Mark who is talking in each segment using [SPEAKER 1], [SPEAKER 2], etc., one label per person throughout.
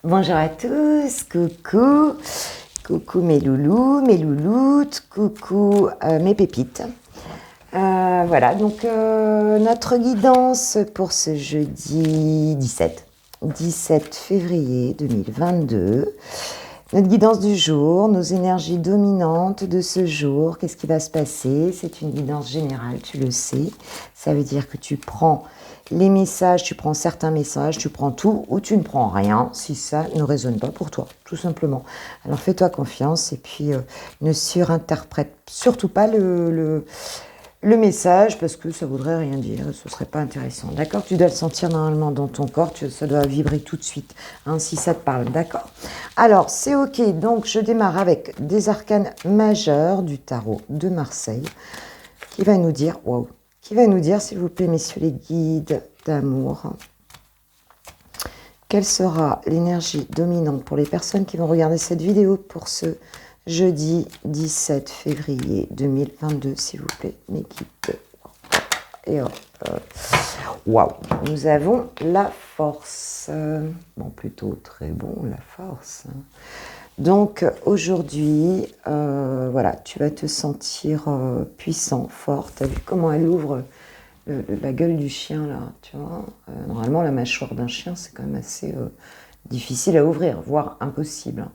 [SPEAKER 1] Bonjour à tous, coucou, coucou mes loulous, mes louloutes, coucou mes pépites. Voilà, donc notre guidance pour ce jeudi 17 février 2022. Notre guidance du jour, nos énergies dominantes de ce jour, qu'est-ce qui va se passer? C'est une guidance générale, tu le sais. Ça veut dire que tu prends les messages, tu prends certains messages, tu prends tout ou tu ne prends rien si ça ne résonne pas pour toi, tout simplement. Alors fais-toi confiance et puis ne surinterprète surtout pas le message parce que ça voudrait rien dire, ce serait pas intéressant, d'accord? Tu dois le sentir normalement dans ton corps, ça doit vibrer tout de suite, hein, si ça te parle, d'accord? Alors, c'est ok, donc je démarre avec des arcanes majeurs du tarot de Marseille qui va nous dire, waouh, qui va nous dire, s'il vous plaît, messieurs les guides d'amour, quelle sera l'énergie dominante pour les personnes qui vont regarder cette vidéo pour ce jeudi 17 février 2022, s'il vous plaît, mes guides. Et waouh, nous avons la force. Bon, plutôt très bon, la force. Donc aujourd'hui, voilà, tu vas te sentir puissant, fort. Tu as vu comment elle ouvre la gueule du chien là, tu vois. Normalement, la mâchoire d'un chien, c'est quand même assez difficile à ouvrir, voire impossible.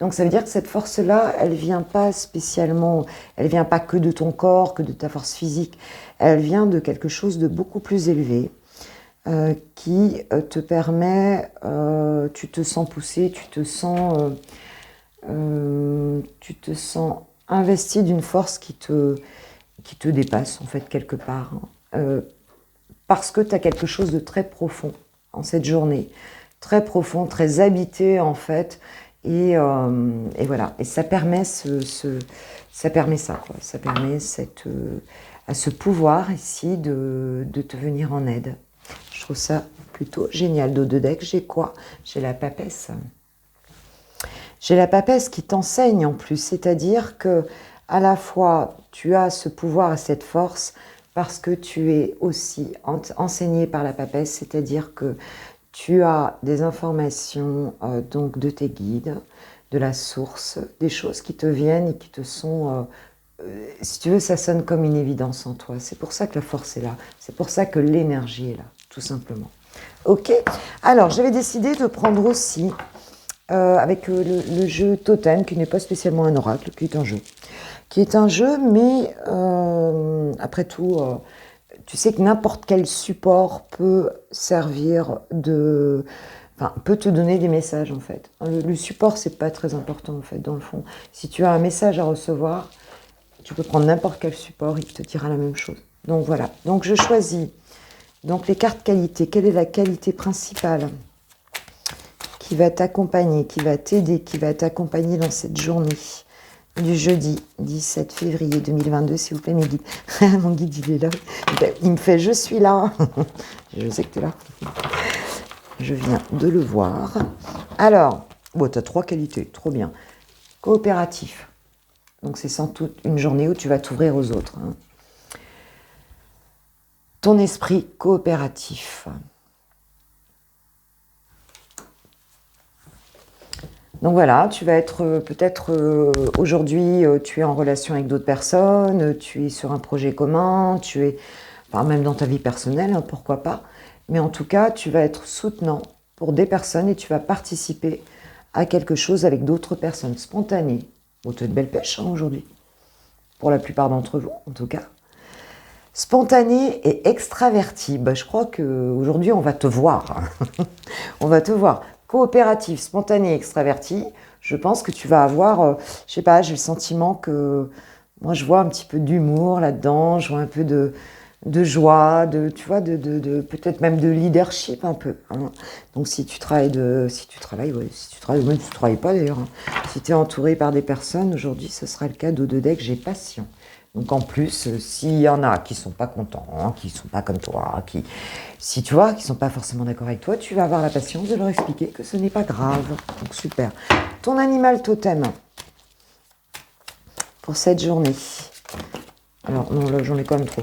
[SPEAKER 1] Donc ça veut dire que cette force-là, elle vient pas spécialement, elle vient pas que de ton corps, que de ta force physique. Elle vient de quelque chose de beaucoup plus élevé qui te permet, tu te sens poussé, tu te sens investi d'une force qui te dépasse en fait quelque part. Parce que tu as quelque chose de très profond en cette journée. Très profond, très habité en fait. Et voilà. Et ça permet ça permet ça, quoi. Ça permet à ce pouvoir ici de te venir en aide. Je trouve ça plutôt génial. Dos de deck, j'ai quoi? J'ai la papesse. J'ai la papesse qui t'enseigne en plus, c'est-à-dire que à la fois tu as ce pouvoir et cette force parce que tu es aussi enseigné par la papesse, c'est-à-dire que tu as des informations donc de tes guides, de la source, des choses qui te viennent et qui te sont, si tu veux, ça sonne comme une évidence en toi. C'est pour ça que la force est là, c'est pour ça que l'énergie est là, tout simplement. Ok, alors j'avais décidé de prendre aussi avec le jeu Totem, qui n'est pas spécialement un oracle, qui est un jeu. Qui est un jeu, mais après tout, tu sais que n'importe quel support peut servir de... Enfin, peut te donner des messages, en fait. Le support, c'est pas très important, en fait, dans le fond. Si tu as un message à recevoir, tu peux prendre n'importe quel support, il te dira la même chose. Donc voilà. Donc je choisis donc les cartes qualité. Quelle est la qualité principale qui va t'accompagner, qui va t'aider, qui va t'accompagner dans cette journée du jeudi 17 février 2022, s'il vous plaît, mes guides. Mon guide, il est là. Il me fait « Je suis là ». Je sais que tu es là. Je viens de le voir. Alors, bon, tu as 3 qualités, trop bien. Coopératif. Donc, c'est sans doute une journée où tu vas t'ouvrir aux autres. Hein. Ton esprit coopératif. Donc voilà, tu vas être peut-être aujourd'hui, tu es en relation avec d'autres personnes, tu es sur un projet commun, tu es, enfin même dans ta vie personnelle, hein, pourquoi pas. Mais en tout cas, tu vas être soutenant pour des personnes et tu vas participer à quelque chose avec d'autres personnes, spontanées. Bon, tu as de belle pêche hein, aujourd'hui, pour la plupart d'entre vous en tout cas. Spontané et extraverti, bah, je crois qu'aujourd'hui on va te voir. On va te voir. Coopératif, spontané, extraverti, je pense que tu vas avoir, je sais pas, j'ai le sentiment que, moi je vois un petit peu d'humour là-dedans, je vois un peu de joie, tu vois, peut-être même de leadership un peu. Hein. Donc si tu travailles, même si tu travailles pas d'ailleurs, hein. Si tu es entouré par des personnes, aujourd'hui ce sera le cas d'eau de deck, j'ai passion. Donc en plus, s'il y en a qui sont pas contents, hein, qui sont pas comme toi, si tu vois, qui sont pas forcément d'accord avec toi, tu vas avoir la patience de leur expliquer que ce n'est pas grave. Donc super. Ton animal totem pour cette journée. Alors non, là j'en ai quand même trop.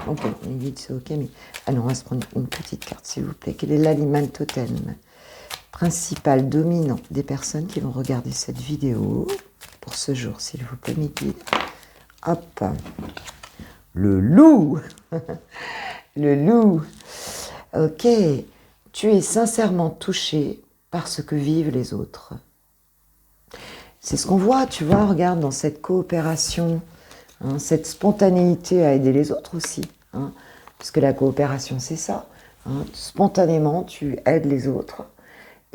[SPEAKER 1] Ok, les guides c'est ok, mais... Ah non, on va se prendre une petite carte s'il vous plaît. Quel est l'animal totem principal dominant des personnes qui vont regarder cette vidéo pour ce jour, s'il vous plaît, mes guides. Hop, le loup. Le loup. Ok, tu es sincèrement touché par ce que vivent les autres. C'est ce qu'on voit, tu vois, regarde, dans cette coopération, hein, cette spontanéité à aider les autres aussi, hein, puisque la coopération, c'est ça. Hein, spontanément, tu aides les autres.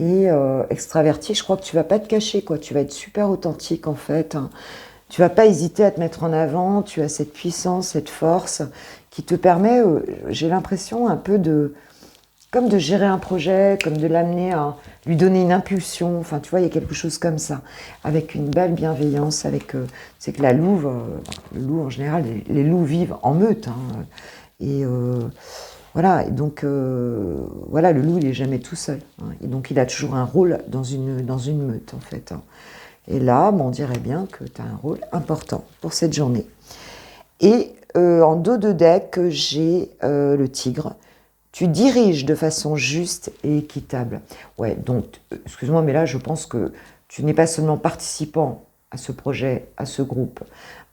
[SPEAKER 1] Et extraverti, je crois que tu vas pas te cacher, quoi. Tu vas être super authentique, en fait. Hein. Tu vas pas hésiter à te mettre en avant. Tu as cette puissance, cette force qui te permet, j'ai l'impression, un peu comme de gérer un projet, comme de l'amener à lui donner une impulsion. Enfin, tu vois, il y a quelque chose comme ça, avec une belle bienveillance, avec, c'est que la louve, le loup en général, les loups vivent en meute, hein, et voilà, et donc, voilà, le loup, il est jamais tout seul, hein, et donc il a toujours un rôle dans une meute, en fait. Hein. Et là, on dirait bien que tu as un rôle important pour cette journée. Et en dos de deck, j'ai le tigre. Tu diriges de façon juste et équitable. Ouais, donc, excuse-moi, mais là, je pense que tu n'es pas seulement participant à ce projet, à ce groupe.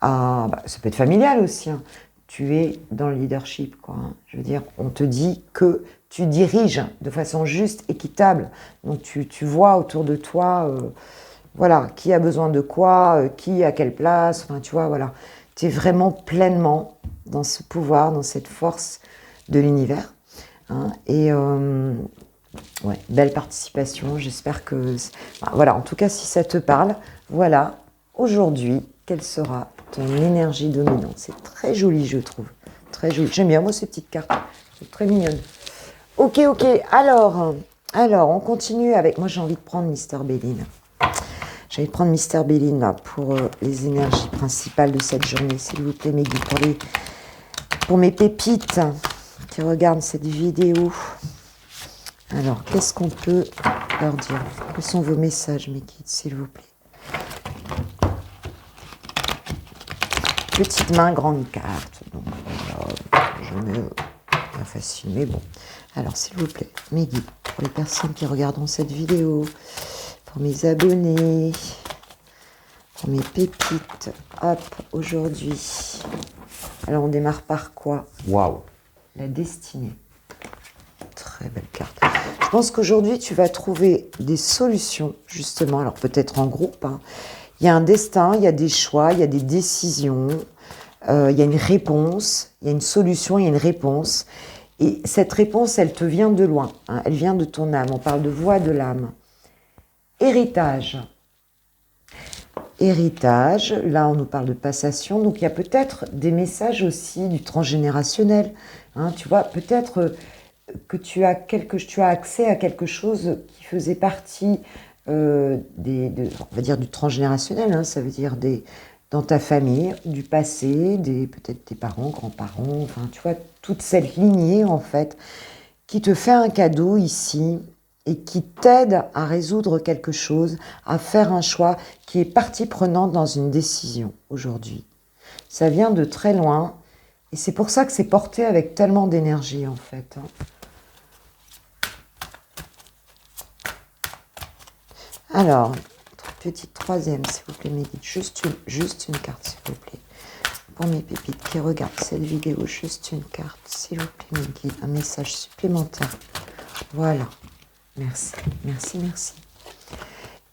[SPEAKER 1] Ça peut être familial aussi. Hein. Tu es dans le leadership, quoi. Hein. Je veux dire, on te dit que tu diriges de façon juste, équitable. Donc, tu vois autour de toi, voilà, qui a besoin de quoi, qui à quelle place. Enfin, tu vois, voilà. Tu es vraiment pleinement dans ce pouvoir, dans cette force de l'univers. Hein, et ouais, belle participation, j'espère que... voilà, en tout cas, si ça te parle, voilà, aujourd'hui, quelle sera ton énergie dominante. C'est très joli, je trouve. Très joli. J'aime bien, moi, ces petites cartes. C'est très mignonne. Ok, alors, on continue avec... Moi, j'ai envie de prendre Mister Béline. J'ai envie de prendre Mister Béline, là, pour les énergies principales de cette journée, s'il vous plaît, mes guides, pour mes pépites qui regardent cette vidéo. Alors, qu'est-ce qu'on peut leur dire? Quels sont vos messages, mes guides, s'il vous plaît? Petite main, grande carte. Donc, voilà, jamais bien facile, mais bon. Alors, s'il vous plaît, mes guides, pour les personnes qui regarderont cette vidéo, pour mes abonnés, pour mes pépites, hop, aujourd'hui. Alors, on démarre par quoi? Waouh! La destinée. Très belle carte. Je pense qu'aujourd'hui, tu vas trouver des solutions, justement. Alors, peut-être en groupe. Hein. Il y a un destin, il y a des choix, il y a des décisions, il y a une réponse, il y a une solution, il y a une réponse. Et cette réponse, elle te vient de loin. Hein. Elle vient de ton âme. On parle de voix de l'âme. Héritage. Héritage, là on nous parle de passation, donc il y a peut-être des messages aussi du transgénérationnel. Hein, tu vois, peut-être que tu as accès à quelque chose qui faisait partie on va dire du transgénérationnel, hein, ça veut dire dans ta famille, du passé, peut-être tes parents, grands-parents, enfin tu vois, toute cette lignée en fait, qui te fait un cadeau ici, et qui t'aide à résoudre quelque chose, à faire un choix, qui est partie prenante dans une décision aujourd'hui. Ça vient de très loin, et c'est pour ça que c'est porté avec tellement d'énergie, en fait. Alors, petite troisième, s'il vous plaît, mes guides. Juste une carte, s'il vous plaît. Pour mes pépites qui regardent cette vidéo, juste une carte, s'il vous plaît, mes guides. Un message supplémentaire. Voilà. Merci, merci, merci.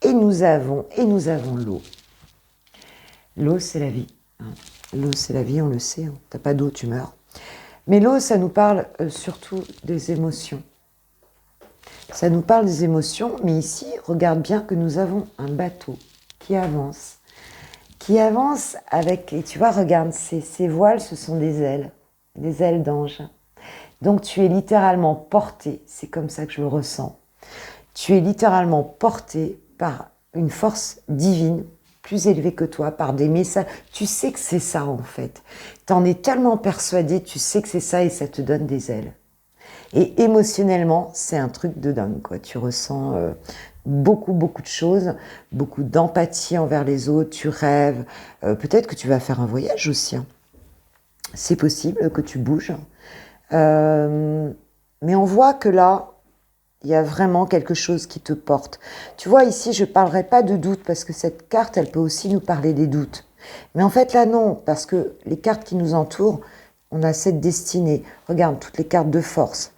[SPEAKER 1] Et nous avons l'eau. L'eau, c'est la vie. Hein. L'eau, c'est la vie, on le sait. Hein. T'as pas d'eau, tu meurs. Mais l'eau, ça nous parle surtout des émotions. Ça nous parle des émotions, mais ici, regarde bien que nous avons un bateau qui avance avec, et tu vois, regarde, ces voiles, ce sont des ailes d'ange. Donc tu es littéralement porté, c'est comme ça que je le ressens, tu es littéralement porté par une force divine, plus élevée que toi, par des messages. Tu sais que c'est ça en fait. Tu en es tellement persuadé, tu sais que c'est ça et ça te donne des ailes. Et émotionnellement, c'est un truc de dingue, quoi. Tu ressens beaucoup de choses, beaucoup d'empathie envers les autres, tu rêves. Peut-être que tu vas faire un voyage aussi. Hein. C'est possible que tu bouges. Mais on voit que là, Il y a vraiment quelque chose qui te porte. Tu vois, ici, je ne parlerai pas de doute parce que cette carte, elle peut aussi nous parler des doutes. Mais en fait, là, non, parce que les cartes qui nous entourent, on a cette destinée. Regarde, toutes les cartes de force,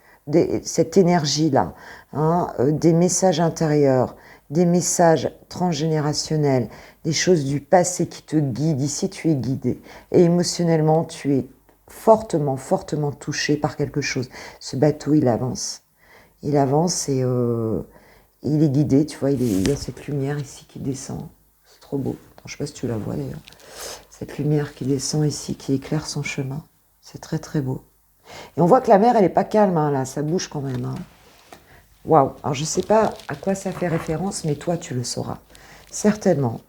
[SPEAKER 1] cette énergie-là, hein, des messages intérieurs, des messages transgénérationnels, des choses du passé qui te guident. Ici, tu es guidé. Et émotionnellement, tu es fortement, fortement touché par quelque chose. Ce bateau, il avance. Il avance et il est guidé, tu vois, il y a cette lumière ici qui descend. C'est trop beau. Attends, je ne sais pas si tu la vois d'ailleurs. Cette lumière qui descend ici, qui éclaire son chemin. C'est très très beau. Et on voit que la mer, elle n'est pas calme, hein, là, ça bouge quand même. Hein. Waouh. Alors je ne sais pas à quoi ça fait référence, mais toi, tu le sauras. Certainement.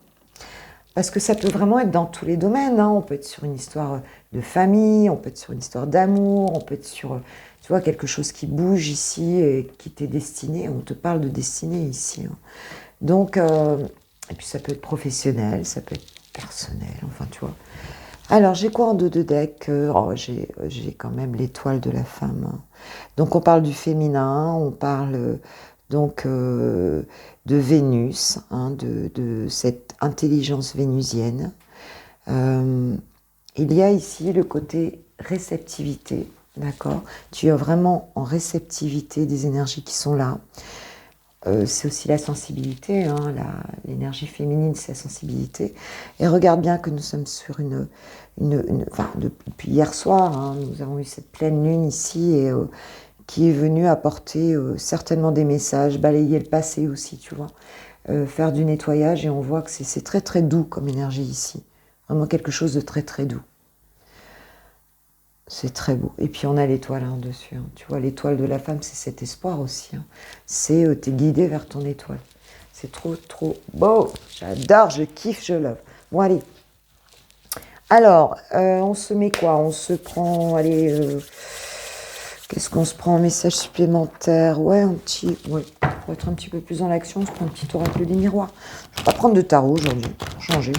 [SPEAKER 1] Parce que ça peut vraiment être dans tous les domaines. Hein. On peut être sur une histoire de famille, on peut être sur une histoire d'amour, on peut être sur, tu vois, quelque chose qui bouge ici et qui t'est destiné. On te parle de destinée ici. Hein. Donc, et puis ça peut être professionnel, ça peut être personnel, enfin, tu vois. Alors, j'ai quoi en dos de deck? J'ai quand même l'étoile de la femme. Hein. Donc, on parle du féminin, on parle donc de Vénus, hein, de cette intelligence vénusienne. Il y a ici le côté réceptivité, d'accord? Tu es vraiment en réceptivité des énergies qui sont là. C'est aussi la sensibilité, hein, l'énergie féminine, c'est la sensibilité. Et regarde bien que nous sommes sur enfin, depuis hier soir, hein, nous avons eu cette pleine lune ici et qui est venue apporter certainement des messages, balayer le passé aussi, tu vois, faire du nettoyage et on voit que c'est très très doux comme énergie ici, vraiment quelque chose de très très doux. C'est très beau. Et puis on a l'étoile hein, dessus. Hein. Tu vois, l'étoile de la femme, c'est cet espoir aussi. Hein. C'est t'es guidé vers ton étoile. C'est trop, trop beau. J'adore, je kiffe, je love. Bon, allez. Alors, on se met quoi? On se prend, allez, qu'est-ce qu'on se prend en message supplémentaire? Ouais, ouais, pour être un petit peu plus dans l'action, on se prend un petit oracle des miroirs. Je vais pas prendre de tarot aujourd'hui, pour changer.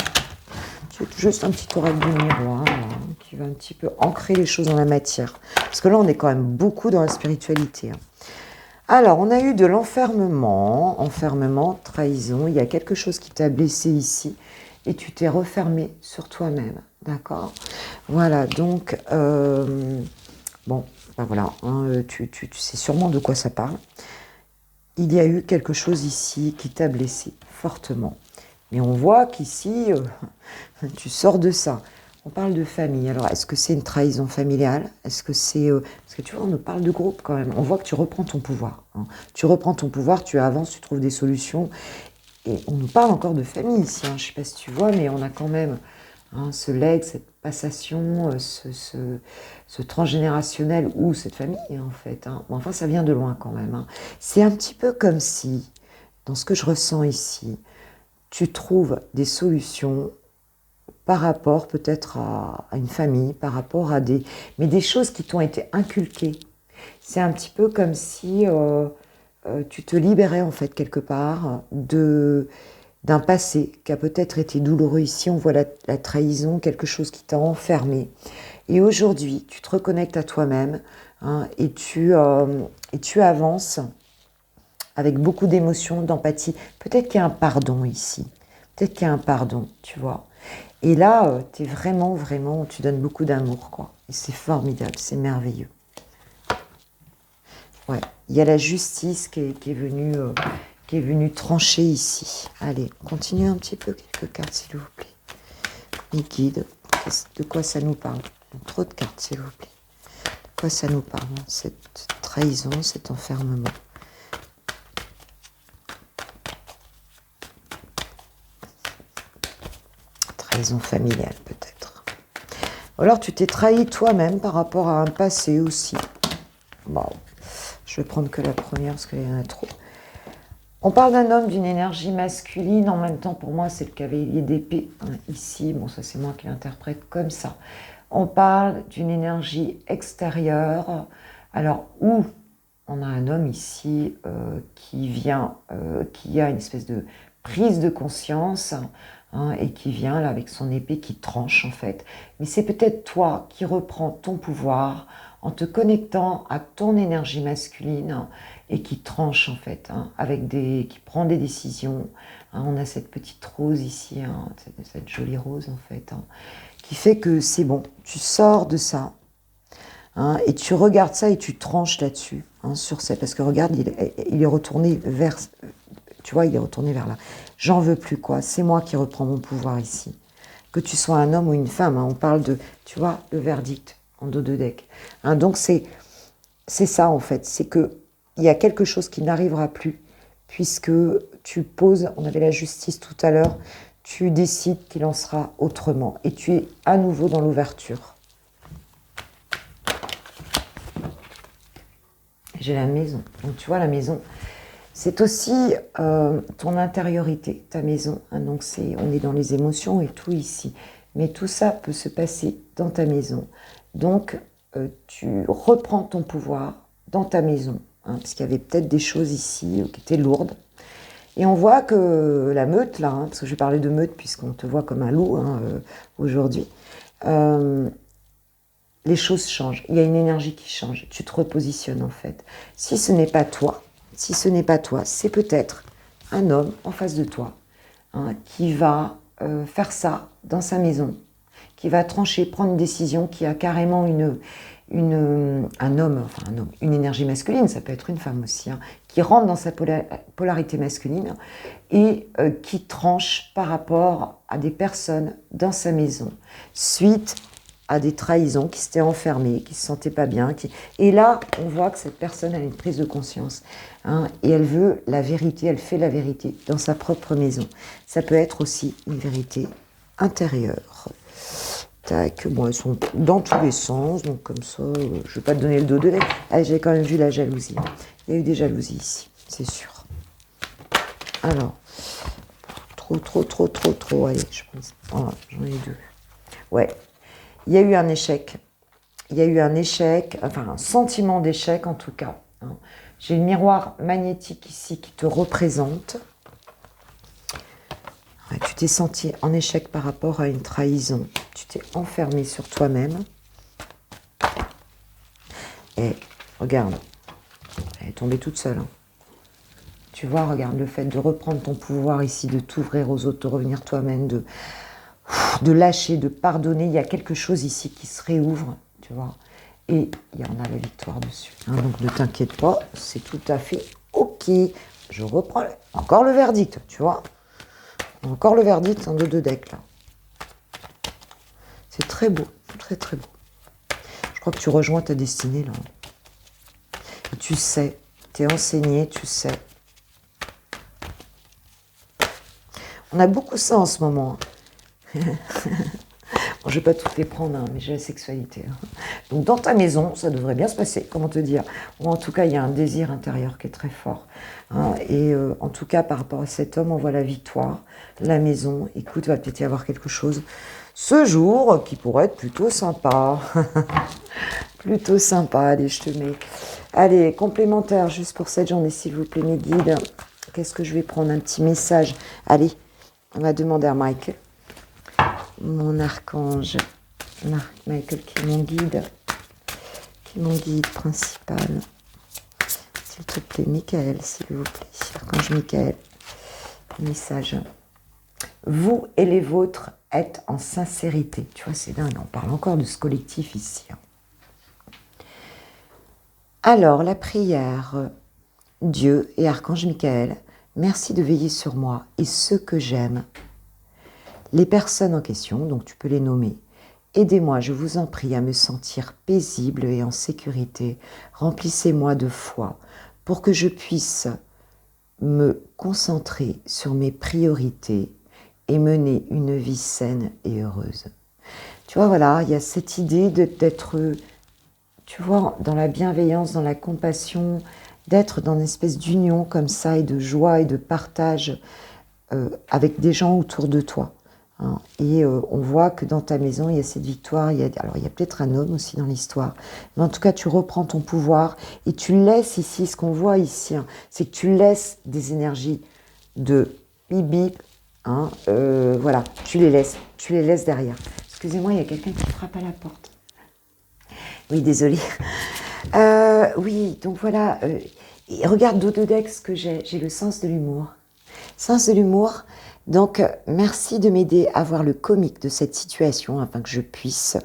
[SPEAKER 1] C'est juste un petit oracle du miroir qui va un petit peu ancrer les choses dans la matière. Parce que là, on est quand même beaucoup dans la spiritualité. Hein. Alors, on a eu de l'enfermement, trahison. Il y a quelque chose qui t'a blessé ici et tu t'es refermé sur toi-même. D'accord? Voilà, donc, bon, ben voilà, hein, tu sais sûrement de quoi ça parle. Il y a eu quelque chose ici qui t'a blessé fortement. Mais on voit qu'ici, tu sors de ça. On parle de famille. Alors, est-ce que c'est une trahison familiale? Est-ce que c'est... parce que tu vois, on nous parle de groupe quand même. On voit que tu reprends ton pouvoir. Hein. Tu reprends ton pouvoir, tu avances, tu trouves des solutions. Et on nous parle encore de famille ici. Hein. Je ne sais pas si tu vois, mais on a quand même hein, ce legs, cette passation, ce transgénérationnel ou cette famille, en fait. Hein. Bon, enfin, ça vient de loin quand même. Hein. C'est un petit peu comme si, dans ce que je ressens ici, tu trouves des solutions par rapport peut-être à une famille, par rapport à mais des choses qui t'ont été inculquées. C'est un petit peu comme si tu te libérais en fait quelque part d'un passé qui a peut-être été douloureux. Ici, on voit la trahison, quelque chose qui t'a enfermé. Et aujourd'hui, tu te reconnectes à toi-même hein, et tu avances avec beaucoup d'émotions, d'empathie. Peut-être qu'il y a un pardon ici. Peut-être qu'il y a un pardon, tu vois. Et là, tu es vraiment, vraiment, tu donnes beaucoup d'amour, quoi. Et c'est formidable, c'est merveilleux. Ouais, il y a la justice qui est venue trancher ici. Allez, on continue un petit peu, quelques cartes, s'il vous plaît. Les guides, de quoi ça nous parle? Trop de cartes, s'il vous plaît. De quoi ça nous parle? Cette trahison, cet enfermement. Trahison familiale, peut-être. Ou alors, tu t'es trahi toi-même par rapport à un passé aussi. Bon, je vais prendre que la première parce qu'il y en a trop. On parle d'un homme d'une énergie masculine. En même temps, pour moi, c'est le cavalier d'épée. Hein, ici, bon, ça c'est moi qui l'interprète comme ça. On parle d'une énergie extérieure. Alors, où on a un homme ici qui vient, qui a une espèce de prise de conscience hein, et qui vient là avec son épée qui tranche en fait. Mais c'est peut-être toi qui reprends ton pouvoir en te connectant à ton énergie masculine, hein, et qui tranche en fait, hein, qui prend des décisions. Hein. On a cette petite rose ici, hein, cette jolie rose en fait, hein, qui fait que c'est bon, tu sors de ça, hein, et tu regardes ça et tu tranches là-dessus, hein, sur ça, parce que regarde, il est retourné vers, tu vois, il est retourné vers là. J'en veux plus quoi, c'est moi qui reprends mon pouvoir ici. Que tu sois un homme ou une femme, hein, on parle de, tu vois, le verdict en dos de deck. Hein, donc c'est ça en fait, c'est que il y a quelque chose qui n'arrivera plus, puisque tu poses, on avait la justice tout à l'heure, tu décides qu'il en sera autrement, et tu es à nouveau dans l'ouverture. J'ai la maison, donc tu vois la maison, c'est aussi ton intériorité, ta maison, hein, donc on est dans les émotions et tout ici, mais tout ça peut se passer dans ta maison, donc tu reprends ton pouvoir dans ta maison, hein, parce qu'il y avait peut-être des choses ici qui étaient lourdes. Et on voit que la meute, là, hein, parce que je vais parler de meute puisqu'on te voit comme un loup, hein, aujourd'hui, les choses changent. Il y a une énergie qui change. Tu te repositionnes en fait. Si ce n'est pas toi, c'est peut-être un homme en face de toi, hein, qui va faire ça dans sa maison, qui va trancher, prendre une décision, qui a carrément un homme, une énergie masculine, ça peut être une femme aussi, hein, qui rentre dans sa polarité masculine et qui tranche par rapport à des personnes dans sa maison, suite à des trahisons, qui s'étaient enfermées, qui ne se sentaient pas bien. Et là, on voit que cette personne a une prise de conscience, hein, et elle veut la vérité, elle fait la vérité dans sa propre maison. Ça peut être aussi une vérité intérieure. Tac, bon, elles sont dans tous les sens, donc comme ça, je ne vais pas te donner le dos de lait. Ah, j'ai quand même vu la jalousie. Il y a eu des jalousies ici, c'est sûr. Alors, trop, allez, je pense. Oh, j'en ai deux. Ouais, il y a eu un échec. Il y a eu un échec, enfin un sentiment d'échec en tout cas. Hein. J'ai le miroir magnétique ici qui te représente. Ouais, tu t'es senti en échec par rapport à une trahison. Tu t'es enfermé sur toi-même. Et regarde, elle est tombée toute seule. Hein. Tu vois, regarde, le fait de reprendre ton pouvoir ici, de t'ouvrir aux autres, de revenir toi-même, de lâcher, de pardonner. Il y a quelque chose ici qui se réouvre, tu vois. Et il y en a la victoire dessus. Hein, donc ne t'inquiète pas, c'est tout à fait OK. Je reprends encore le verdict, tu vois. Encore le verdict en deux decks, là. C'est très beau, très beau. Je crois que tu rejoins ta destinée, là. Et tu sais, tu es enseigné, tu sais. On a beaucoup ça en ce moment. Bon, je ne vais pas toutes les prendre, hein, mais j'ai la sexualité. Hein. Donc dans ta maison, ça devrait bien se passer, comment te dire. Ou en tout cas, il y a un désir intérieur qui est très fort. Hein, et en tout cas, par rapport à cet homme, on voit la victoire, la maison. Écoute, il va peut-être y avoir quelque chose ce jour qui pourrait être plutôt sympa. Plutôt sympa, allez, je te mets. Allez, complémentaire, juste pour cette journée, s'il vous plaît, mes guides. Qu'est-ce que je vais prendre? Un petit message. Allez, on va demander à Michael. Mon archange, Michael, qui est mon guide principal. S'il te plaît, Michael, s'il vous plaît, archange Michael, message. Vous et les vôtres êtes en sincérité. Tu vois, c'est dingue, on parle encore de ce collectif ici. Alors, la prière, Dieu et archange Michael, merci de veiller sur moi et ceux que j'aime. Les personnes en question, donc tu peux les nommer. Aidez-moi, je vous en prie, à me sentir paisible et en sécurité. Remplissez-moi de foi pour que je puisse me concentrer sur mes priorités et mener une vie saine et heureuse. Tu vois, voilà, il y a cette idée d'être, tu vois, dans la bienveillance, dans la compassion, d'être dans une espèce d'union comme ça et de joie et de partage avec des gens autour de toi. Hein. Et on voit que dans ta maison, il y a cette victoire. Alors, il y a peut-être un homme aussi dans l'histoire. Mais en tout cas, tu reprends ton pouvoir et tu laisses ici, ce qu'on voit ici, hein, c'est que tu laisses des énergies de bip bip, Hein, voilà, tu les laisses derrière. Excusez-moi, il y a quelqu'un qui frappe à la porte. Oui, désolée. Oui, donc voilà, et regarde Dododex que j'ai le sens de l'humour. Sens de l'humour, donc merci de m'aider à voir le comique de cette situation afin que je puisse,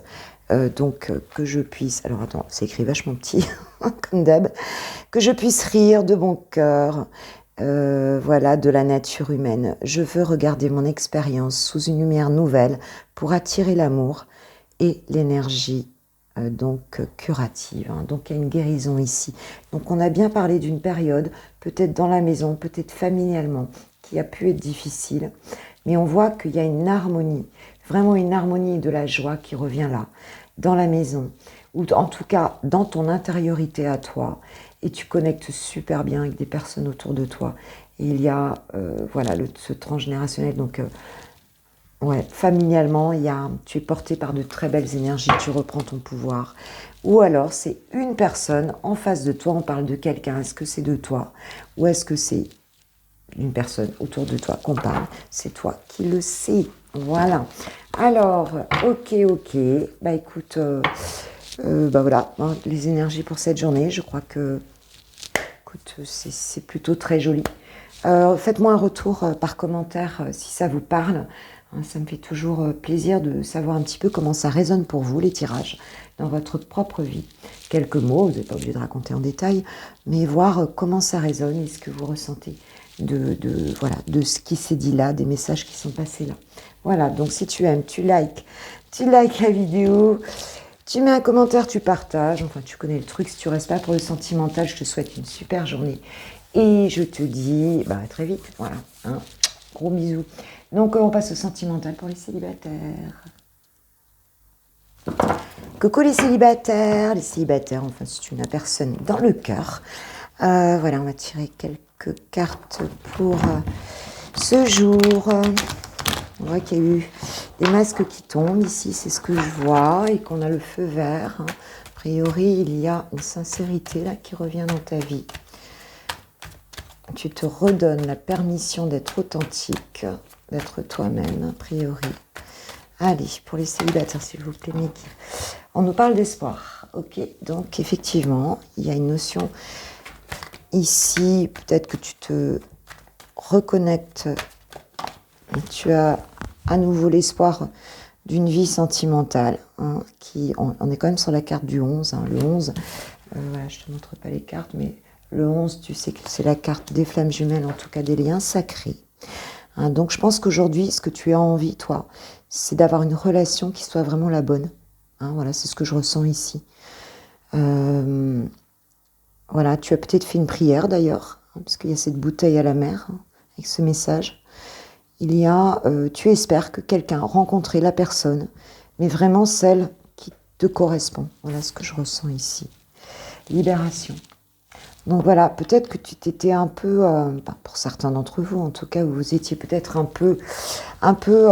[SPEAKER 1] alors attends, c'est écrit vachement petit, comme d'hab, que je puisse rire de bon cœur, voilà, de la nature humaine. Je veux regarder mon expérience sous une lumière nouvelle pour attirer l'amour et l'énergie curative. Hein. Donc il y a une guérison ici. Donc on a bien parlé d'une période, peut-être dans la maison, peut-être familialement, qui a pu être difficile. Mais on voit qu'il y a une harmonie, vraiment une harmonie de la joie qui revient là, dans la maison, ou en tout cas dans ton intériorité à toi. Et tu connectes super bien avec des personnes autour de toi. Et il y a voilà, ce transgénérationnel. Donc ouais, familialement, tu es porté par de très belles énergies, tu reprends ton pouvoir. Ou alors, c'est une personne en face de toi, on parle de quelqu'un, est-ce que c'est de toi? Ou est-ce que c'est une personne autour de toi qu'on parle? C'est toi qui le sais. Voilà. Alors, ok. Bah écoute, voilà, hein, les énergies pour cette journée, je crois que écoute, c'est plutôt très joli. Faites-moi un retour par commentaire si ça vous parle. Ça me fait toujours plaisir de savoir un petit peu comment ça résonne pour vous, les tirages, dans votre propre vie. Quelques mots, vous n'êtes pas obligé de raconter en détail, mais voir comment ça résonne et ce que vous ressentez voilà, de ce qui s'est dit là, des messages qui sont passés là. Voilà, donc si tu aimes, tu likes la vidéo, tu mets un commentaire, tu partages, enfin tu connais le truc. Si tu restes pas pour le sentimental, je te souhaite une super journée. Et je te dis à très vite, voilà, hein, gros bisous. Donc on passe au sentimental pour les célibataires. Coucou les célibataires, enfin si tu n'as personne dans le cœur. Voilà, on va tirer quelques cartes pour ce jour. On voit qu'il y a eu des masques qui tombent ici, c'est ce que je vois, et qu'on a le feu vert. Hein. A priori, il y a une sincérité là qui revient dans ta vie. Tu te redonnes la permission d'être authentique, d'être toi-même, a priori. Allez, pour les célibataires, s'il vous plaît, Mickey. On nous parle d'espoir. Ok, donc effectivement, il y a une notion ici, peut-être que tu te reconnectes. Tu as à nouveau l'espoir d'une vie sentimentale. Hein, on est quand même sur la carte du 11. Hein, le 11, voilà, je ne te montre pas les cartes, mais le 11, tu sais que c'est la carte des flammes jumelles, en tout cas des liens sacrés. Hein, donc je pense qu'aujourd'hui, ce que tu as envie, toi, c'est d'avoir une relation qui soit vraiment la bonne. Hein, voilà, c'est ce que je ressens ici. Voilà, tu as peut-être fait une prière d'ailleurs, hein, parce qu'il y a cette bouteille à la mer, hein, avec ce message. Il y a, tu espères que quelqu'un a rencontré la personne, mais vraiment celle qui te correspond. Voilà ce que je ressens ici. Libération. Donc voilà, peut-être que tu t'étais un peu, pour certains d'entre vous en tout cas, vous étiez peut-être un peu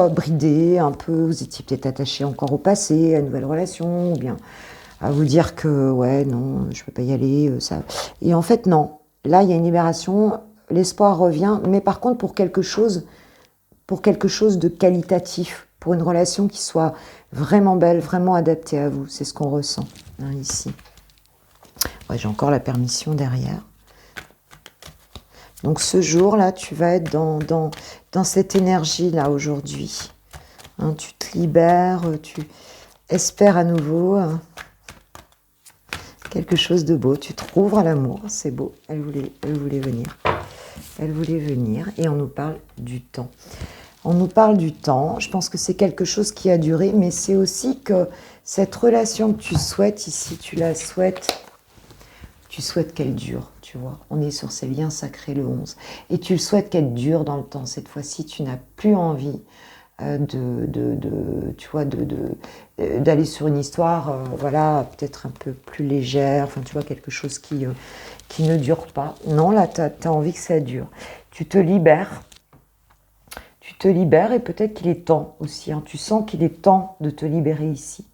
[SPEAKER 1] bridé, vous étiez peut-être attaché encore au passé, à une nouvelle relation, ou bien à vous dire que ouais, non, je ne peux pas y aller, ça. Et en fait, non. Là, il y a une libération, l'espoir revient, mais par contre, pour quelque chose de qualitatif, pour une relation qui soit vraiment belle, vraiment adaptée à vous. C'est ce qu'on ressent hein, ici. Ouais, j'ai encore la permission derrière. Donc ce jour-là, tu vas être dans cette énergie-là aujourd'hui. Hein, tu te libères, tu espères à nouveau quelque chose de beau. Tu te rouvres à l'amour, c'est beau. Elle voulait venir. Elle voulait venir et on nous parle du temps. On nous parle du temps, je pense que c'est quelque chose qui a duré, mais c'est aussi que cette relation que tu souhaites ici, tu souhaites qu'elle dure, tu vois. On est sur ces liens sacrés le 11. Et tu le souhaites qu'elle dure dans le temps. Cette fois-ci, tu n'as plus envie d'aller sur une histoire, voilà, peut-être un peu plus légère, enfin, tu vois, quelque chose qui ne dure pas. Non, là, tu as envie que ça dure. Tu te libères et peut-être qu'il est temps aussi. Hein. Tu sens qu'il est temps de te libérer ici.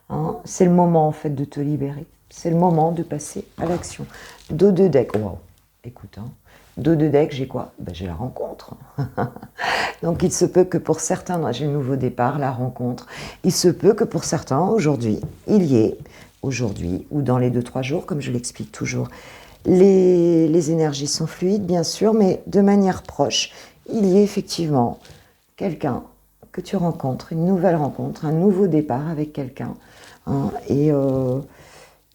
[SPEAKER 1] Hein. C'est le moment, en fait, de te libérer. C'est le moment de passer à l'action. Dos de deck. Wow. Écoute, hein. Dos de deck, j'ai quoi? Ben, j'ai la rencontre. Donc il se peut que pour certains, j'ai le nouveau départ, la rencontre. Il se peut que pour certains, aujourd'hui, il y ait, aujourd'hui ou dans les 2-3 jours, comme je l'explique toujours, les énergies sont fluides, bien sûr, mais de manière proche, il y ait effectivement quelqu'un que tu rencontres, une nouvelle rencontre, un nouveau départ avec quelqu'un. Hein, et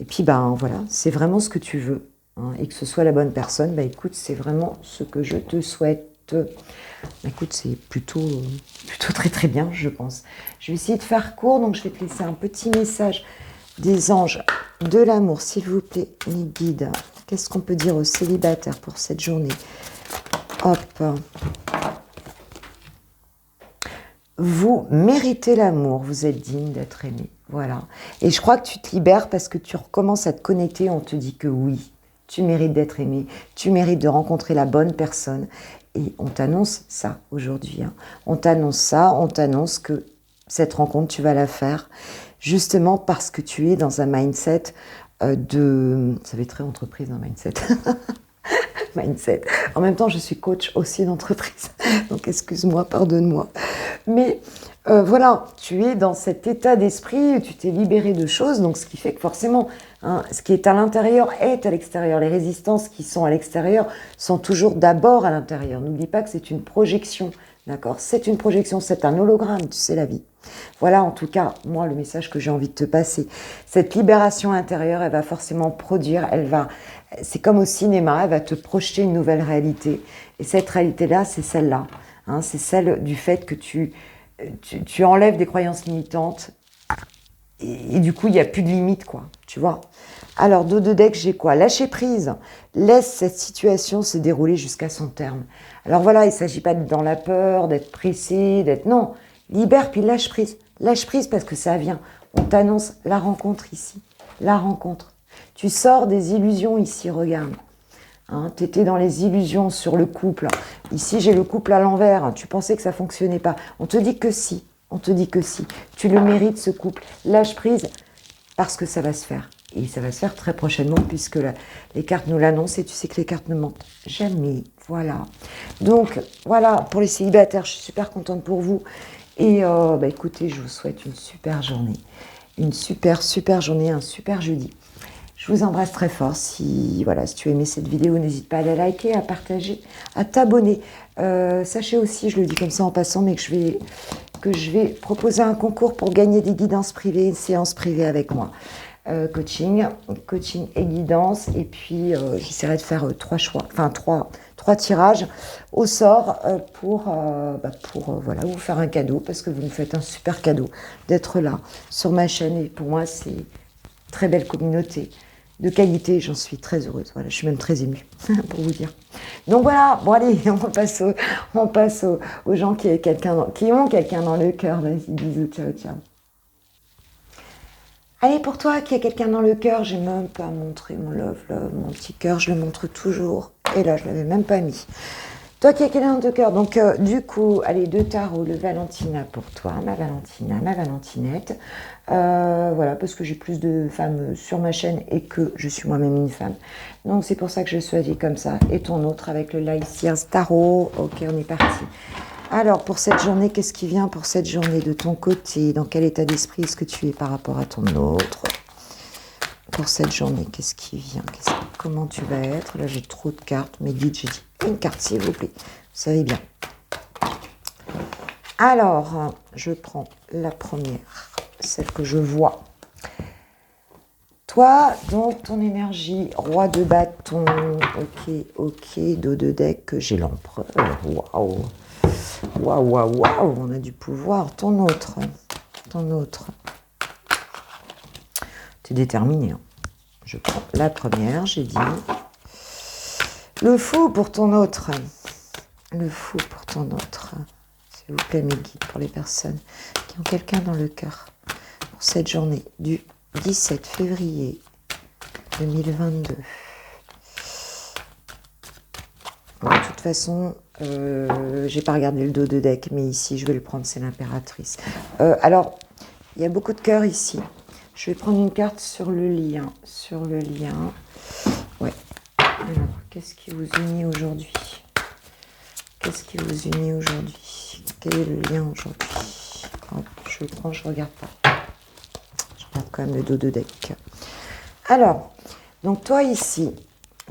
[SPEAKER 1] puis, ben voilà, c'est vraiment ce que tu veux. Hein, et que ce soit la bonne personne, ben écoute, c'est vraiment ce que je te souhaite. Écoute, c'est plutôt très très bien, je pense. Je vais essayer de faire court, donc je vais te laisser un petit message des anges de l'amour, s'il vous plaît, mes guides. Qu'est-ce qu'on peut dire aux célibataires pour cette journée? Hop. Vous méritez l'amour, vous êtes digne d'être aimé. Voilà. Et je crois que tu te libères parce que tu recommences à te connecter, on te dit que oui, tu mérites d'être aimé, tu mérites de rencontrer la bonne personne. Et on t'annonce ça aujourd'hui. Hein. On t'annonce ça, on t'annonce que cette rencontre, tu vas la faire justement parce que tu es dans un mindset de... Ça fait très entreprise, un mindset. Mindset. En même temps, je suis coach aussi d'entreprise. Donc, excuse-moi, pardonne-moi. Mais voilà, tu es dans cet état d'esprit, tu t'es libéré de choses, donc ce qui fait que forcément, hein, ce qui est à l'intérieur est à l'extérieur. Les résistances qui sont à l'extérieur sont toujours d'abord à l'intérieur. N'oublie pas que c'est une projection, d'accord? C'est une projection, c'est un hologramme, tu sais, la vie. Voilà, en tout cas, moi, le message que j'ai envie de te passer. Cette libération intérieure, elle va forcément produire, c'est comme au cinéma, elle va te projeter une nouvelle réalité. Et cette réalité-là, c'est celle-là. Hein, c'est celle du fait que tu enlèves des croyances limitantes et du coup, il n'y a plus de limite, quoi. Tu vois? Alors, dos de deck, j'ai quoi? Lâcher prise. Laisse cette situation se dérouler jusqu'à son terme. Alors voilà, il ne s'agit pas d'être dans la peur, d'être pressé, d'être... Non, libère puis lâche prise. Lâche prise parce que ça vient. On t'annonce la rencontre ici. La rencontre. Tu sors des illusions ici, regarde. Hein, tu étais dans les illusions sur le couple. Ici, j'ai le couple à l'envers. Tu pensais que ça ne fonctionnait pas. On te dit que si. On te dit que si. Tu le mérites, ce couple. Lâche prise parce que ça va se faire. Et ça va se faire très prochainement puisque les cartes nous l'annoncent et tu sais que les cartes ne mentent jamais. Voilà. Donc, voilà, pour les célibataires, je suis super contente pour vous. Et écoutez, je vous souhaite une super journée. Une super journée, un super jeudi. Je vous embrasse très fort. Si tu as aimé cette vidéo, n'hésite pas à la liker, à partager, à t'abonner. Sachez aussi, je le dis comme ça en passant, mais que je vais proposer un concours pour gagner des guidances privées, une séance privée avec moi. Coaching et guidance. Et puis, j'essaierai de faire 3 choix, enfin 3 tirages au sort pour vous faire un cadeau, parce que vous me faites un super cadeau d'être là sur ma chaîne. Et pour moi, c'est une très belle communauté de qualité, j'en suis très heureuse. Voilà, je suis même très émue, pour vous dire. Donc voilà, bon allez, on passe aux gens qui ont quelqu'un dans le cœur. Vas-y, bisous, ciao, ciao. Allez, pour toi qui a quelqu'un dans le cœur, j'ai même pas montré mon love, mon petit cœur, je le montre toujours. Et là, je l'avais même pas mis. Toi qui as quelqu'un dans le cœur, donc du coup, allez, 2 tarots, le Valentina pour toi, ma Valentina, ma Valentinette. Voilà, parce que j'ai plus de femmes sur ma chaîne et que je suis moi-même une femme. Donc c'est pour ça que je choisis comme ça. Et ton autre avec le Lyciens Tarot. Ok, on est parti. Alors, pour cette journée, qu'est-ce qui vient pour cette journée de ton côté? Dans quel état d'esprit est-ce que tu es par rapport à ton autre? Pour cette journée, qu'est-ce qui vient? Comment tu vas être? Là, j'ai trop de cartes. Mes guides, j'ai dit une carte, s'il vous plaît. Vous savez bien. Alors, je prends la première, celle que je vois. Toi, donc, ton énergie, roi de bâton. Ok, dos de deck, j'ai l'empereur. Waouh. Waouh, on a du pouvoir. Ton autre. Tu es déterminé. Hein. Je prends la première, j'ai dit. Le fou pour ton autre. Le fou pour ton autre. S'il vous plaît, mes guides, pour les personnes qui ont quelqu'un dans le cœur. Pour cette journée du 17 février 2022. Bon, de toute façon, j'ai pas regardé le dos de deck, mais ici, je vais le prendre, c'est l'impératrice. Alors, il y a beaucoup de cœurs ici. Je vais prendre une carte sur le lien. Ouais. Alors, Qu'est-ce qui vous unit aujourd'hui? Qu'est-ce qui vous unit aujourd'hui? Quel est le lien aujourd'hui? Je le prends, je ne regarde pas. Je regarde quand même le dos de deck. Alors, donc toi ici,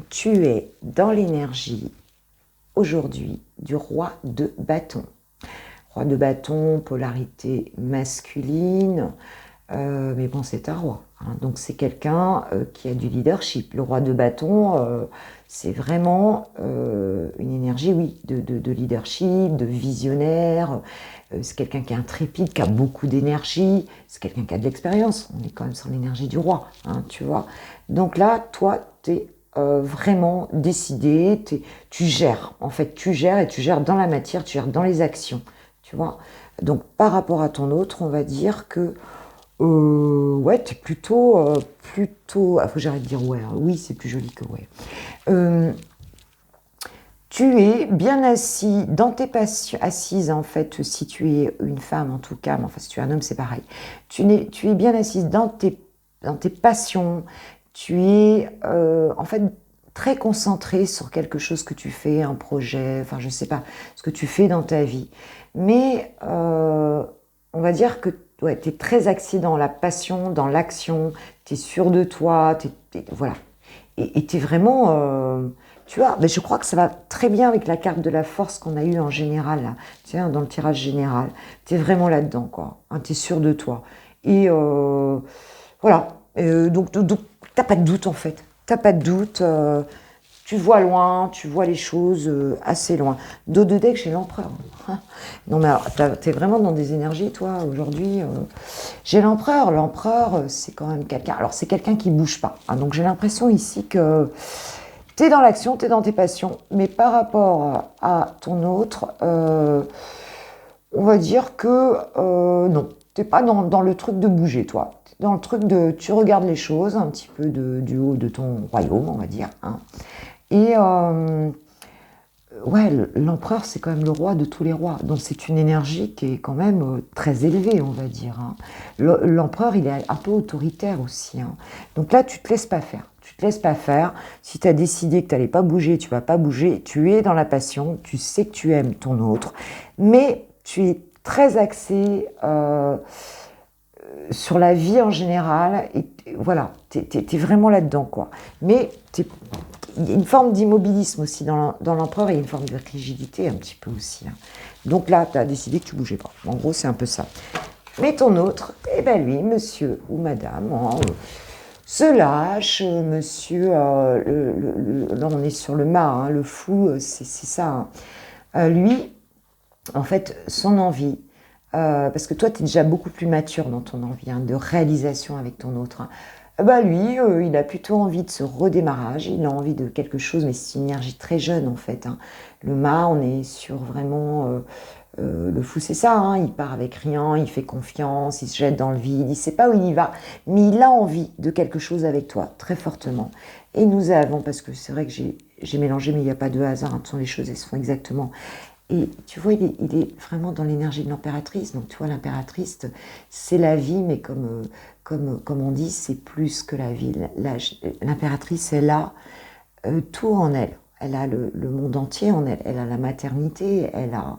[SPEAKER 1] tu es dans l'énergie aujourd'hui du roi de bâton. Roi de bâton, polarité masculine, mais bon, c'est un roi. Hein, donc c'est quelqu'un qui a du leadership. Le roi de bâton, c'est vraiment une énergie, oui, de leadership, de visionnaire. C'est quelqu'un qui est intrépide, qui a beaucoup d'énergie. C'est quelqu'un qui a de l'expérience. On est quand même sur l'énergie du roi, hein, tu vois. Donc là, toi, tu es vraiment décidé, tu gères. En fait, tu gères et tu gères dans la matière, tu gères dans les actions, tu vois. Donc par rapport à ton autre, on va dire que ouais, tu es plutôt, faut que j'arrête de dire ouais. Oui, c'est plus joli que ouais. Tu es bien assis dans tes passions, assise en fait, si tu es une femme en tout cas, mais enfin si tu es un homme c'est pareil. Tu es bien assise dans tes passions. Tu es en fait très concentré sur quelque chose que tu fais, un projet, enfin je sais pas, ce que tu fais dans ta vie. Mais on va dire que ouais, tu es très axé dans la passion, dans l'action, tu es sûr de toi, voilà. Et tu es vraiment, tu vois, mais je crois que ça va très bien avec la carte de la force qu'on a eue en général, là, tu sais, dans le tirage général. Tu es vraiment là-dedans, quoi. Hein, tu es sûr de toi. Et voilà. Donc t'as pas de doute, en fait. T'as pas de doute. Tu vois loin, tu vois les choses assez loin. Dos de deck chez l'empereur. Non mais alors, t'es vraiment dans des énergies, toi, aujourd'hui. J'ai l'empereur. L'empereur, c'est quand même quelqu'un... Alors, c'est quelqu'un qui bouge pas. Hein, donc, j'ai l'impression ici que t'es dans l'action, t'es dans tes passions. Mais par rapport à ton autre, on va dire que non. T'es pas dans le truc de bouger, toi. T'es dans le truc de... Tu regardes les choses un petit peu du haut de ton royaume, on va dire. Hein. Et ouais, l'empereur, c'est quand même le roi de tous les rois. Donc c'est une énergie qui est quand même très élevée, on va dire. Hein. L'empereur, il est un peu autoritaire aussi. Hein. Donc là, tu te laisses pas faire. Tu te laisses pas faire. Si tu as décidé que tu n'allais pas bouger, tu vas pas bouger. Tu es dans la passion, tu sais que tu aimes ton autre, mais tu es très axé sur la vie en général. Et voilà, tu es vraiment là-dedans, quoi. Mais il y a une forme d'immobilisme aussi dans l'empereur et une forme de rigidité un petit peu aussi. Hein. Donc là, tu as décidé que tu bougeais pas. En gros, c'est un peu ça. Mais ton autre, eh ben lui, monsieur ou madame, se lâche, monsieur, là on est sur le mât, hein, le fou, c'est ça. Hein. Lui, en fait, son envie, parce que toi, tu es déjà beaucoup plus mature dans ton envie hein, de réalisation avec ton autre. Hein. Bah lui, il a plutôt envie de ce redémarrage, il a envie de quelque chose, mais c'est une énergie très jeune en fait. Hein. Le mât, on est sur vraiment... le fou, c'est ça, hein, il part avec rien, il fait confiance, il se jette dans le vide, il ne sait pas où il va, mais il a envie de quelque chose avec toi, très fortement. Et nous avons, parce que c'est vrai que j'ai mélangé, mais il n'y a pas de hasard, hein, ce sont les choses, elles se font exactement. Et tu vois, il est vraiment dans l'énergie de l'impératrice. Donc tu vois, l'impératrice, c'est la vie, mais comme on dit, c'est plus que la vie. L'impératrice, elle a tout en elle. Elle a le monde entier en elle. Elle a la maternité, elle a...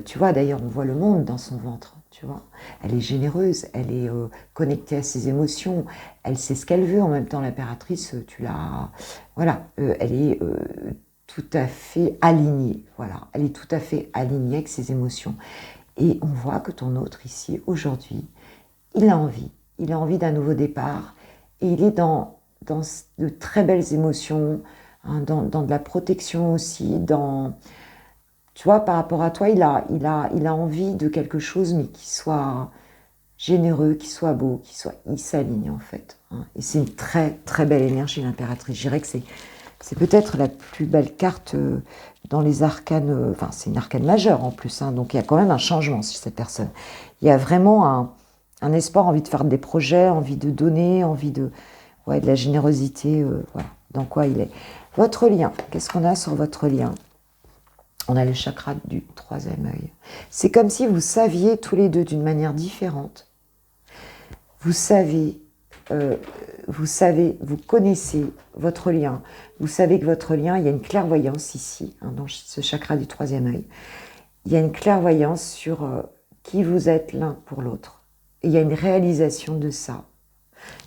[SPEAKER 1] tu vois, d'ailleurs, on voit le monde dans son ventre, tu vois. Elle est généreuse, elle est connectée à ses émotions, elle sait ce qu'elle veut. En même temps, l'impératrice, tu l'as... Voilà, elle est... tout à fait alignée, voilà, elle est tout à fait alignée avec ses émotions. Et on voit que ton autre ici, aujourd'hui, il a envie d'un nouveau départ, et il est dans de très belles émotions, hein, dans de la protection aussi, tu vois, par rapport à toi, il a envie de quelque chose, mais qui soit généreux, qui soit beau, il s'aligne en fait. Hein. Et c'est une très très belle énergie, l'impératrice. Je dirais que c'est peut-être la plus belle carte dans les arcanes, enfin c'est une arcane majeure en plus, hein, donc il y a quand même un changement chez cette personne. Il y a vraiment un espoir, envie de faire des projets, envie de donner, envie de la générosité, voilà, dans quoi il est. Votre lien, qu'est-ce qu'on a sur votre lien? On a le chakra du troisième œil. C'est comme si vous saviez tous les deux d'une manière différente. Vous savez vous savez, vous connaissez votre lien. Vous savez que votre lien, il y a une clairvoyance ici, hein, dans ce chakra du troisième œil. Il y a une clairvoyance sur qui vous êtes l'un pour l'autre. Et il y a une réalisation de ça.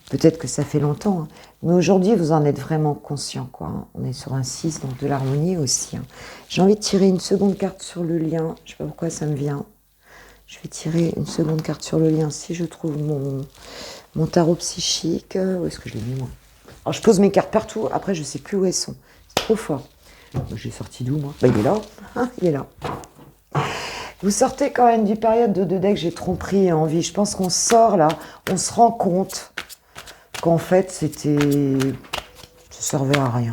[SPEAKER 1] Peut-être que ça fait longtemps, hein, mais aujourd'hui, vous en êtes vraiment conscient, quoi, hein. On est sur un 6, donc de l'harmonie aussi, hein. J'ai envie de tirer une seconde carte sur le lien. Je ne sais pas pourquoi ça me vient. Je vais tirer une seconde carte sur le lien si je trouve mon tarot psychique. Où est-ce que je l'ai mis, moi? Alors, je pose mes cartes partout. Après, je ne sais plus où elles sont. C'est trop fort. Je l'ai sorti d'où, moi? Bah, il est là. Hein, il est là. Vous sortez quand même du période de deck j'ai tromperie et envie. Je pense qu'on sort là, on se rend compte qu'en fait, ça servait à rien.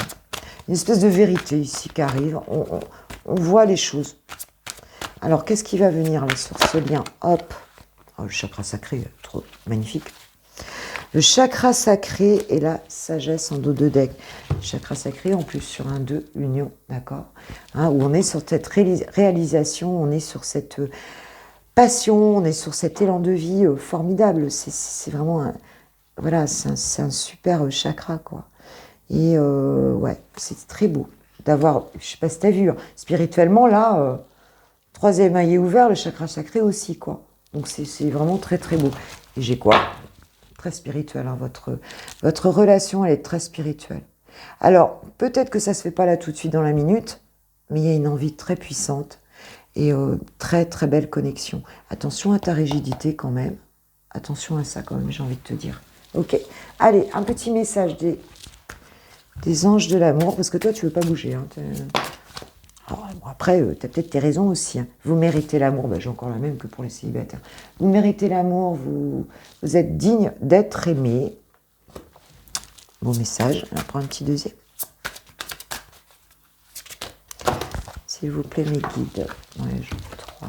[SPEAKER 1] Une espèce de vérité ici qui arrive. On voit les choses. Alors, qu'est-ce qui va venir là sur ce lien? Hop. Oh, le chakra sacré, trop magnifique. Le chakra sacré et la sagesse en dos de deck. Le chakra sacré, en plus, sur un 2, union, d'accord, hein, où on est sur cette réalisation, on est sur cette passion, on est sur cet élan de vie formidable. C'est vraiment un, voilà, c'est un super chakra, quoi. Et ouais, c'est très beau d'avoir, je sais pas si tu as vu, hein, spirituellement, là, troisième œil est ouvert, le chakra sacré aussi, quoi. Donc c'est vraiment très très beau. Et j'ai quoi? Très spirituel, hein, votre relation, elle est très spirituelle. Alors, peut-être que ça se fait pas là tout de suite dans la minute, mais il y a une envie très puissante et très très belle connexion. Attention à ta rigidité quand même. Attention à ça quand même, j'ai envie de te dire. Ok, allez, un petit message des anges de l'amour, parce que toi, tu veux pas bouger, hein. Alors, bon, après, tu as peut-être tes raisons aussi, hein. Vous méritez l'amour, ben, j'ai encore la même que pour les célibataires. Vous méritez l'amour, vous êtes digne d'être aimé. Bon message, on prend un petit deuxième. S'il vous plaît, mes guides. Ouais, j'en ai 3.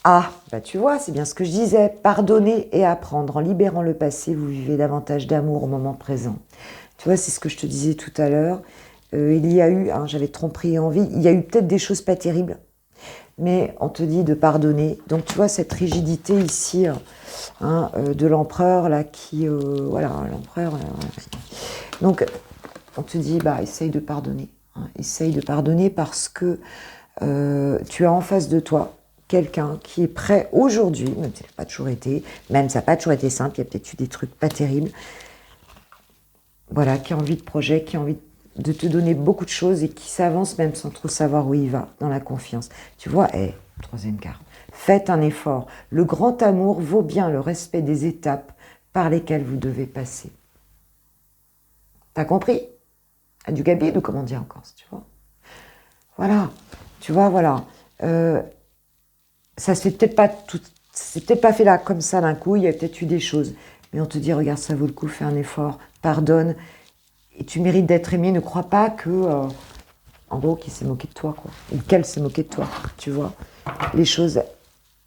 [SPEAKER 1] Ah, bah tu vois, c'est bien ce que je disais. Pardonner et apprendre. En libérant le passé, vous vivez davantage d'amour au moment présent. Tu vois, c'est ce que je te disais tout à l'heure. Il y a eu, hein, j'avais tromperie et envie, il y a eu peut-être des choses pas terribles, mais on te dit de pardonner. Donc tu vois cette rigidité ici, hein, de l'empereur, là, qui, voilà, l'empereur. Donc on te dit, bah, essaye de pardonner. Hein, essaye de pardonner parce que tu as en face de toi quelqu'un qui est prêt aujourd'hui, même si ça n'a pas toujours été, même ça n'a pas toujours été simple, il y a peut-être eu des trucs pas terribles, voilà, qui a envie de projet, qui a envie de te donner beaucoup de choses et qui s'avance même sans trop savoir où il va, dans la confiance. Tu vois, troisième carte, faites un effort. Le grand amour vaut bien le respect des étapes par lesquelles vous devez passer. T'as compris? Du gabier, ou comment dire encore, tu vois? Voilà, tu vois, voilà. Ça se fait peut-être pas tout, c'est peut-être pas fait là comme ça d'un coup, il y a peut-être eu des choses. Mais on te dit, regarde, ça vaut le coup, fais un effort, pardonne. Et tu mérites d'être aimé, ne crois pas que, en gros, qu'il s'est moqué de toi, quoi. Ou qu'elle s'est moquée de toi, tu vois. Les choses,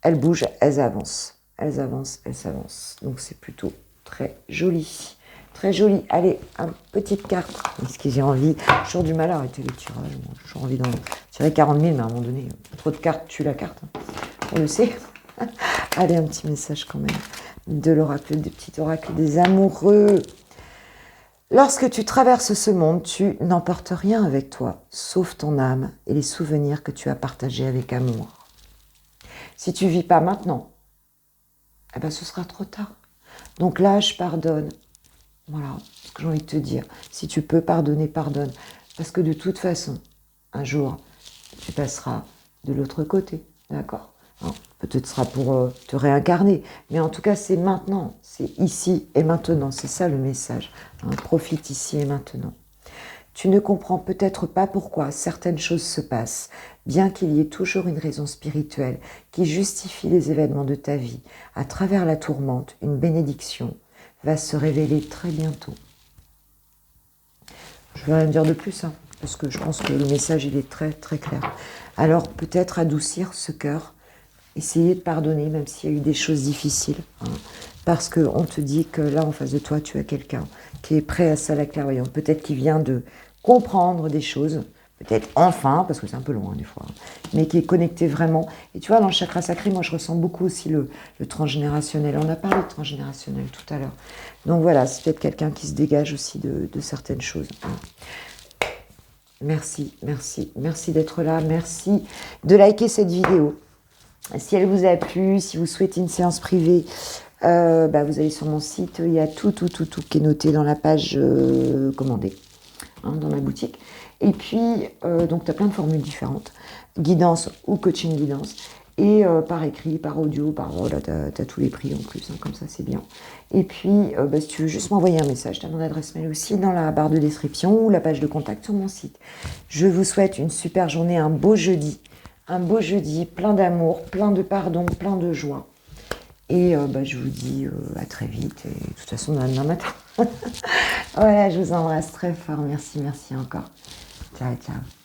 [SPEAKER 1] elles bougent, elles avancent. Elles avancent, elles s'avancent. Donc c'est plutôt très joli. Très joli. Allez, une petite carte. Est-ce que j'ai envie? J'ai toujours du mal à arrêter les tirages. J'ai toujours envie d'en tirer 40 000, mais à un moment donné, trop de cartes tue la carte. On le sait. Allez, un petit message quand même. De l'oracle, des petits oracles des amoureux. Lorsque tu traverses ce monde, tu n'emportes rien avec toi, sauf ton âme et les souvenirs que tu as partagés avec amour. Si tu ne vis pas maintenant, eh ben ce sera trop tard. Donc lâche, pardonne. Voilà ce que j'ai envie de te dire. Si tu peux pardonner, pardonne. Parce que de toute façon, un jour, tu passeras de l'autre côté. D'accord? Peut-être ce sera pour te réincarner. Mais en tout cas, c'est maintenant. C'est ici et maintenant. C'est ça le message. Profite ici et maintenant. Tu ne comprends peut-être pas pourquoi certaines choses se passent, bien qu'il y ait toujours une raison spirituelle qui justifie les événements de ta vie. À travers la tourmente, une bénédiction va se révéler très bientôt. Je ne vais rien dire de plus, parce que je pense que le message il est très très clair. Alors peut-être adoucir ce cœur, essayer de pardonner même s'il y a eu des choses difficiles, parce qu'on te dit que là en face de toi tu as quelqu'un qui est prêt à ça la clairvoyance, peut-être qu'il vient de comprendre des choses, peut-être enfin, parce que c'est un peu long des fois, mais qui est connecté vraiment. Et tu vois, dans le chakra sacré, moi je ressens beaucoup aussi le transgénérationnel. On a parlé de transgénérationnel tout à l'heure. Donc voilà, c'est peut-être quelqu'un qui se dégage aussi de certaines choses. Merci, merci, merci d'être là. Merci de liker cette vidéo. Si elle vous a plu, si vous souhaitez une séance privée, vous allez sur mon site. Il y a tout qui est noté dans la page commandée, dans ma boutique. Et puis, donc tu as plein de formules différentes. Guidance ou coaching guidance. Et par écrit, par audio, voilà, tu as tous les prix en plus, comme ça c'est bien. Et puis, si tu veux juste m'envoyer un message, tu as mon adresse mail aussi dans la barre de description ou la page de contact sur mon site. Je vous souhaite une super journée, un beau jeudi, plein d'amour, plein de pardon, plein de joie. Et je vous dis à très vite, et de toute façon demain matin. Voilà, je vous embrasse très fort, merci encore. Ciao, ciao.